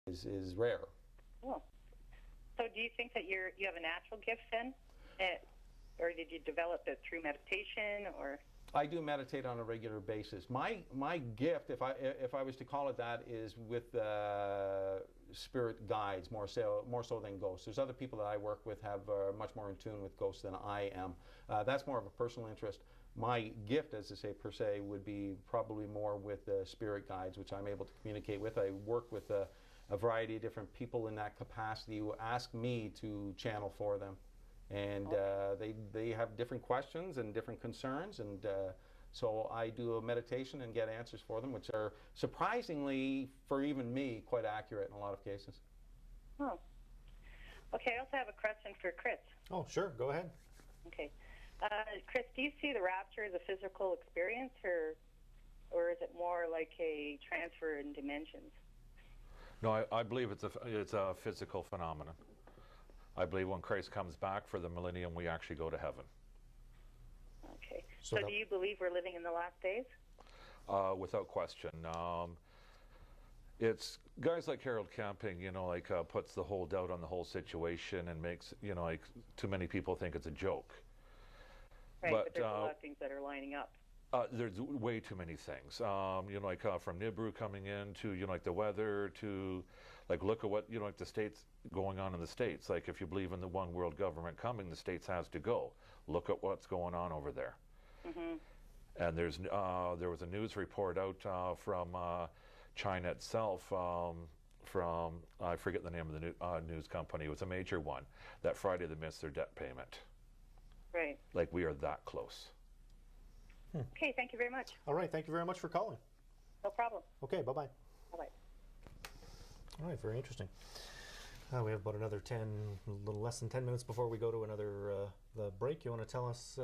is rare. Oh. So do you think that you have a natural gift then? Or did you develop it through meditation or? I do meditate on a regular basis. My gift, if I was to call it that, is with spirit guides more so than ghosts. There's other people that I work with have much more in tune with ghosts than I am. That's more of a personal interest. My gift, as I say, per se, would be probably more with spirit guides, which I'm able to communicate with. I work with a variety of different people in that capacity who ask me to channel for them. And they have different questions and different concerns, and so I do a meditation and get answers for them, which are surprisingly, for even me, quite accurate in a lot of cases. Oh. Okay, I also have a question for Chris. Oh, sure. Go ahead. Okay. Chris, do you see the rapture as a physical experience, or is it more like a transfer in dimensions? No, I believe it's a physical phenomenon. I believe when Christ comes back for the millennium, we actually go to heaven. Okay. So do you believe we're living in the last days? Without question. It's guys like Harold Camping, puts the whole doubt on the whole situation and makes, too many people think it's a joke. Right, but there's a lot of things that are lining up. There's way too many things. From Nibiru coming in to, the weather to, look at what, the states going on in the States. Like, if you believe in the one world government coming, the States has to go. Look at what's going on over there. Mm-hmm. And there was a news report out from China itself, from, I forget the name of the news company. It was a major one, that Friday they missed their debt payment. Right. Like, we are that close. Okay, thank you very much. All right, thank you very much for calling. No problem. Okay, bye-bye. Bye-bye. All right, very interesting. We have about another a little less than 10 minutes before we go to another the break. You want to tell us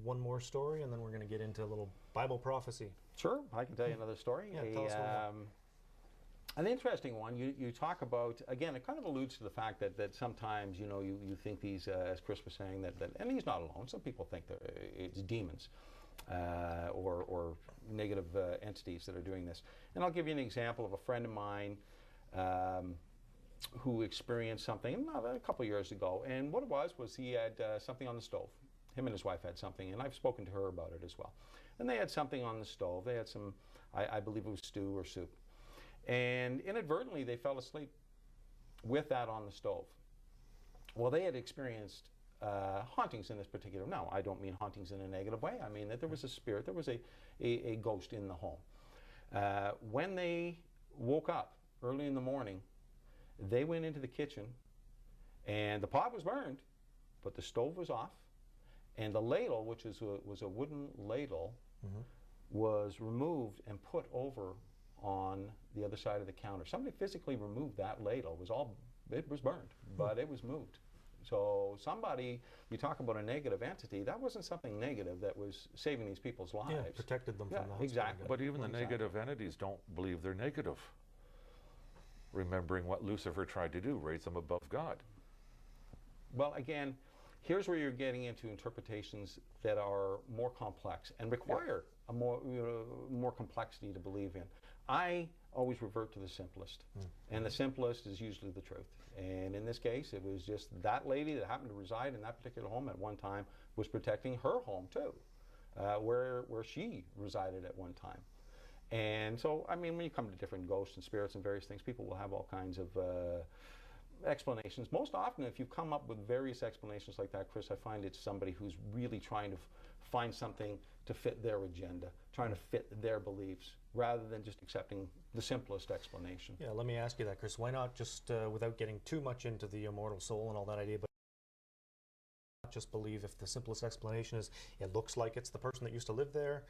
one more story, and then we're going to get into a little Bible prophecy. Sure, I can tell you another story. Yeah, tell us one more. An interesting one. You talk about, again, it kind of alludes to the fact that sometimes, you think these, as Chris was saying, that and he's not alone. Some people think that it's demons. Or negative entities that are doing this. And I'll give you an example of a friend of mine who experienced something a couple of years ago. And what it was he had something on the stove. Him and his wife had something, and I've spoken to her about it as well. And they had something on the stove. They had some, I believe it was stew or soup. And inadvertently, they fell asleep with that on the stove. Well, they had experienced hauntings in this particular. Now, I don't mean hauntings in a negative way. I mean that there was a spirit, there was a ghost in the home. When they woke up early in the morning, they went into the kitchen, and the pot was burned, but the stove was off, and the ladle, which was a wooden ladle, was removed and put over on the other side of the counter. Somebody physically removed that ladle. It was burned, but it was moved. So somebody, you talk about a negative entity, that wasn't something negative that was saving these people's lives. Yeah, protected them from that. Exactly. But even the negative entities don't believe they're negative. Remembering what Lucifer tried to do, raise them above God. Well, again, here's where you're getting into interpretations that are more complex and require a more complexity to believe in. I always revert to the simplest, and the simplest is usually the truth. And in this case, it was just that lady that happened to reside in that particular home at one time was protecting her home too, where she resided at one time. And so, I mean, when you come to different ghosts and spirits and various things, people will have all kinds of explanations. Most often, if you come up with various explanations like that, Chris, I find it's somebody who's really trying to find something to fit their agenda, trying to fit their beliefs, rather than just accepting the simplest explanation. Yeah, let me ask you that, Chris. Why not just, without getting too much into the immortal soul and all that idea, but just believe if the simplest explanation is it looks like it's the person that used to live there,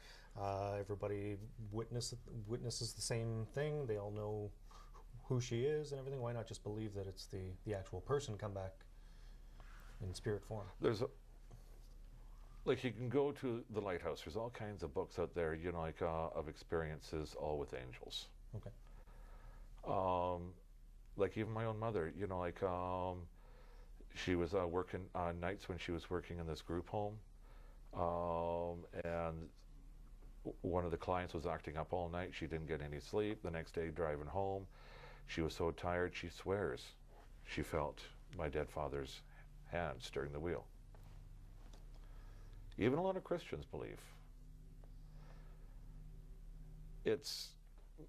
everybody witnesses the same thing, they all know who she is and everything. Why not just believe that it's the actual person come back in spirit form? There's like, you can go to the lighthouse. There's all kinds of books out there, of experiences, all with angels. Okay. Like even my own mother, she was working nights when she was working in this group home, and one of the clients was acting up all night. She didn't get any sleep. The next day, driving home, She was so tired, she swears she felt my dead father's hand steering the wheel. Even a lot of Christians believe.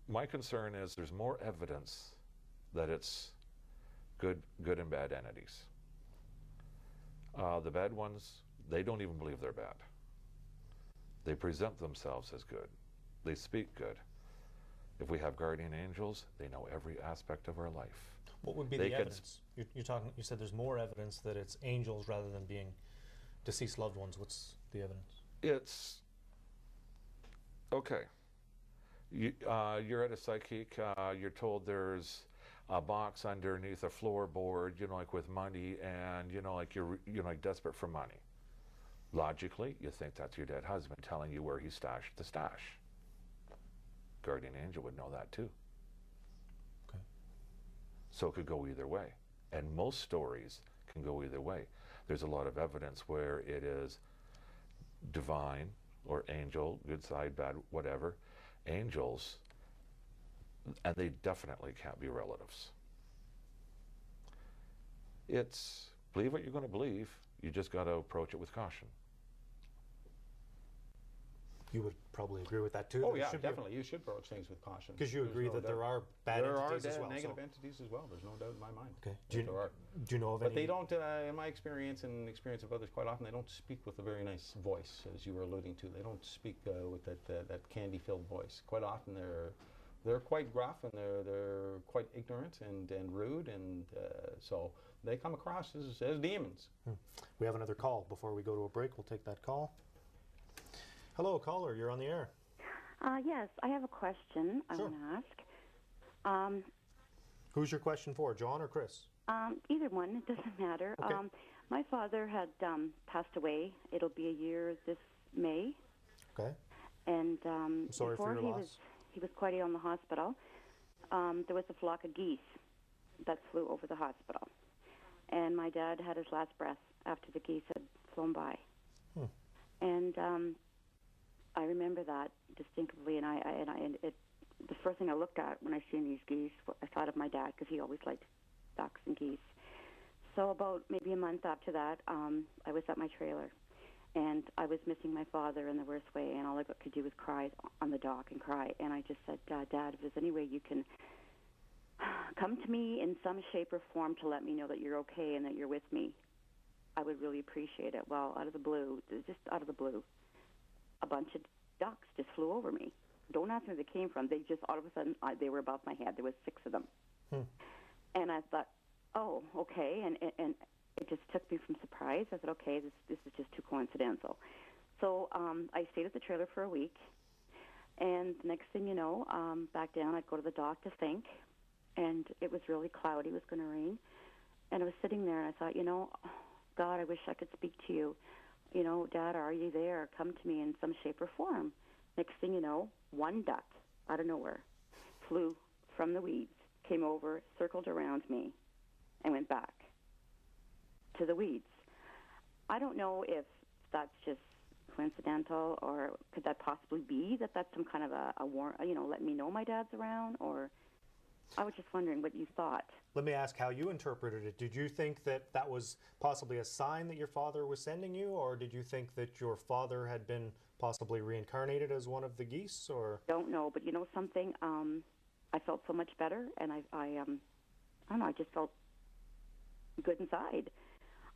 My concern is there's more evidence that it's good and bad entities. The bad ones, they don't even believe they're bad. They present themselves as good. They speak good. If we have guardian angels, they know every aspect of our life. What would be the evidence? You said there's more evidence that it's angels rather than being deceased loved ones. What's the evidence? It's okay. You're at a psychic. You're told there's a box underneath a floorboard, like with money, and like you're like desperate for money. Logically, you think that's your dead husband telling you where he stashed the stash. Guardian angel would know that too. Okay. So it could go either way, and most stories can go either way. There's a lot of evidence where it is divine or angel, good side, bad, whatever. Angels, and they definitely can't be relatives. It's believe what you're going to believe. You just got to approach it with caution. You would probably agree with that too. Oh yeah, definitely. You should approach things with caution. Because you agree that there are bad entities as well. There are negative entities as well. There's no doubt in my mind. Okay. Do you know of any? But they don't, in my experience and experience of others, quite often they don't speak with a very nice voice, as you were alluding to. They don't speak with that candy-filled voice. Quite often they're quite gruff and they're quite ignorant and rude, and so they come across as demons. We have another call. Before we go to a break, we'll take that call. Hello, caller. You're on the air. Yes, I have a question I want to ask. Who's your question for, John or Chris? Either one. It doesn't matter. Okay. My father had passed away. It'll be a year this May. Okay. And I'm sorry for your loss. He was quite ill in the hospital. There was a flock of geese that flew over the hospital. And my dad had his last breath after the geese had flown by. And I remember that distinctively, and the first thing I looked at when I seen these geese, I thought of my dad, because he always liked ducks and geese. So about maybe a month after that, I was at my trailer, and I was missing my father in the worst way, and all I could do was cry on the dock and cry. And I just said, Dad, if there's any way you can come to me in some shape or form to let me know that you're okay and that you're with me, I would really appreciate it. Well, out of the blue, a bunch of ducks just flew over me. Don't ask me where they came from. They just, all of a sudden, they were above my head. There was 6 of them. And I thought, oh, okay. And it just took me from surprise. I said, okay, this is just too coincidental. So I stayed at the trailer for a week. And the next thing you know, back down, I'd go to the dock to think. And it was really cloudy. It was going to rain. And I was sitting there, and I thought, God, I wish I could speak to you. Dad, are you there? Come to me in some shape or form. Next thing you know, one duck out of nowhere flew from the weeds, came over, circled around me, and went back to the weeds. I don't know if that's just coincidental, or could that possibly be that that's some kind of a warrant, let me know my dad's around, or I was just wondering what you thought. Let me ask how you interpreted it. Did you think that that was possibly a sign that your father was sending you, or did you think that your father had been possibly reincarnated as one of the geese, or? Don't know, but something, I felt so much better, and I don't know, I just felt good inside.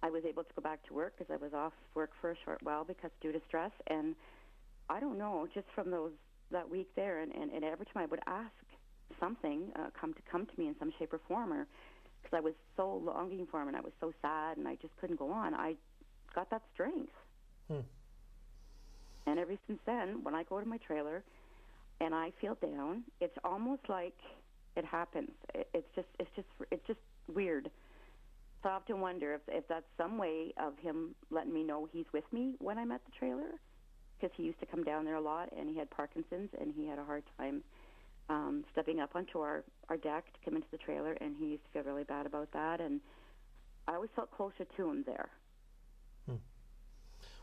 I was able to go back to work because I was off work for a short while because due to stress, and I don't know, just from that week there, and every time I would ask something come to me in some shape or form, or because I was so longing for him and I was so sad and I just couldn't go on, I got that strength. And ever since then, when I go to my trailer and I feel down, it's almost like it happens. It's just weird. So I often wonder if that's some way of him letting me know he's with me when I'm at the trailer, because he used to come down there a lot, and he had Parkinson's, and he had a hard time stepping up onto our deck to come into the trailer, and he used to feel really bad about that, and I always felt closer to him there.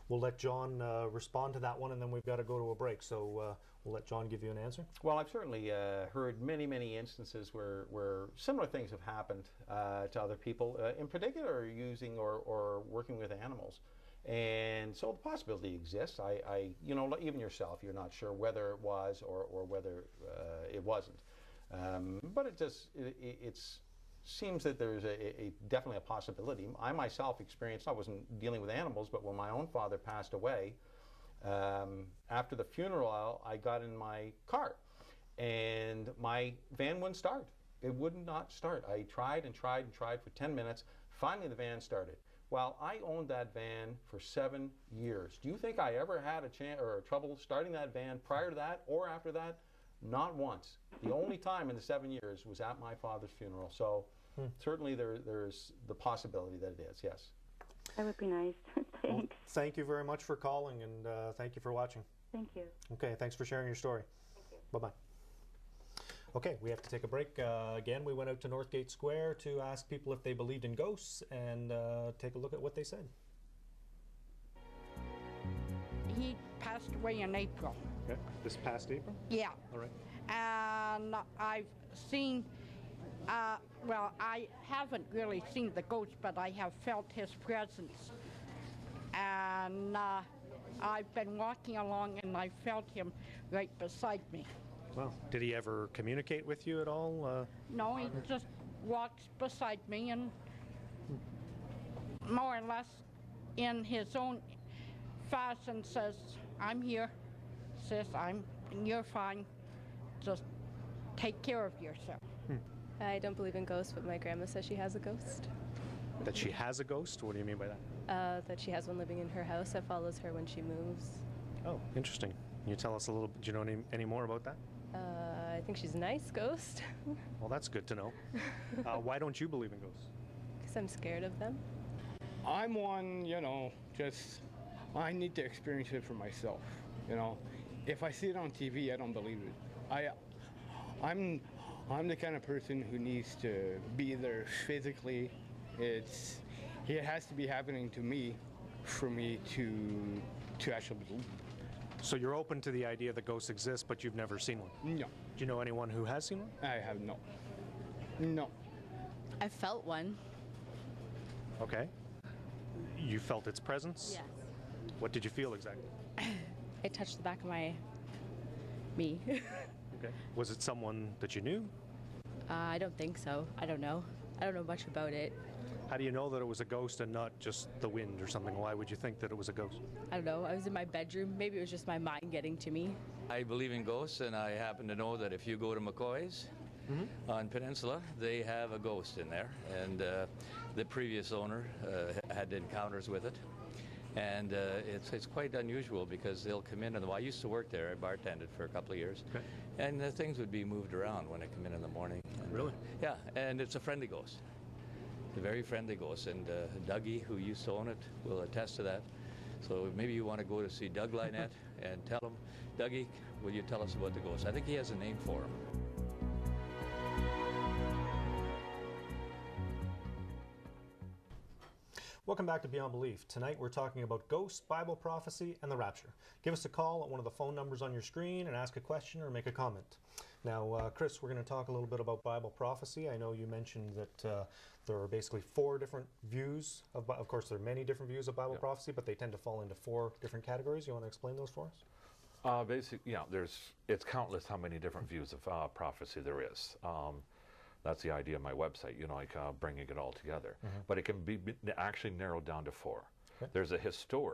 We'll let John respond to that one, and then we've got to go to a break. So we'll let John give you an answer. Well, I've certainly heard many instances where similar things have happened to other people, in particular using or working with animals. And so the possibility exists. You know, even yourself, you're not sure whether it was or whether it wasn't. But it seems that there's definitely a possibility. I myself experienced, I wasn't dealing with animals, but when my own father passed away, after the funeral, I got in my car and my van wouldn't start. It would not start. I tried and tried and tried for 10 minutes. Finally, the van started. Well, I owned that van for 7 years. Do you think I ever had a chance or trouble starting that van prior to that or after that? Not once. The only time in the 7 years was at my father's funeral. So certainly there's the possibility that it is, yes. That would be nice. Thanks. Well, thank you very much for calling, and thank you for watching. Thank you. Okay, thanks for sharing your story. Thank you. Bye-bye. Okay, we have to take a break. Again, we went out to Northgate Square to ask people if they believed in ghosts and take a look at what they said. He passed away in April. Okay, this past April? Yeah. All right. And I've seen, well, I haven't really seen the ghost, but I have felt his presence. And I've been walking along and I felt him right beside me. Wow. Did he ever communicate with you at all? No, he just walks beside me and more or less in his own fashion says, I'm here, sis, you're fine, just take care of yourself. I don't believe in ghosts, but my grandma says she has a ghost. That she has a ghost? What do you mean by that? That she has one living in her house that follows her when she moves. Oh, interesting. Can you tell us a little, do you know any more about that? I think she's a nice ghost. Well, that's good to know. Why don't you believe in ghosts? Because I'm scared of them. I'm one, you know, just, I need to experience it for myself, you know. If I see it on TV, I don't believe it. I'm the kind of person who needs to be there physically. It has to be happening to me for me to actually believe. So you're open to the idea that ghosts exist, but you've never seen one? No. Do you know anyone who has seen one? I have no. No. I felt one. Okay. You felt its presence? Yes. What did you feel exactly? It touched the back of me. Okay. Was it someone that you knew? I don't think so. I don't know. I don't know much about it. How do you know that it was a ghost and not just the wind or something? Why would you think that it was a ghost? I don't know. I was in my bedroom. Maybe it was just my mind getting to me. I believe in ghosts, and I happen to know that if you go to McCoy's on Peninsula, they have a ghost in there, and the previous owner had encounters with it. And it's quite unusual because they'll come in, and I used to work there. I bartended for a couple of years, okay. And things would be moved around when I come in the morning. And, really? Yeah, and it's a friendly ghost. A very friendly ghost, and Dougie, who used to own it, will attest to that. So maybe you want to go to see Doug Lynette and tell him, Dougie, will you tell us about the ghost? I think he has a name for him. Welcome back to Beyond Belief. Tonight we're talking about ghosts, Bible prophecy, and the rapture. Give us a call at one of the phone numbers on your screen and ask a question or make a comment. Now, Chris, we're going to talk a little bit about Bible prophecy. I know you mentioned that there are basically 4 different views. Of course, there are many different views of Bible prophecy, but they tend to fall into 4 different categories. You want to explain those for us? It's countless how many different views of prophecy there is. That's the idea of my website, bringing it all together. But it can be actually narrowed down to 4. Okay. There's a historic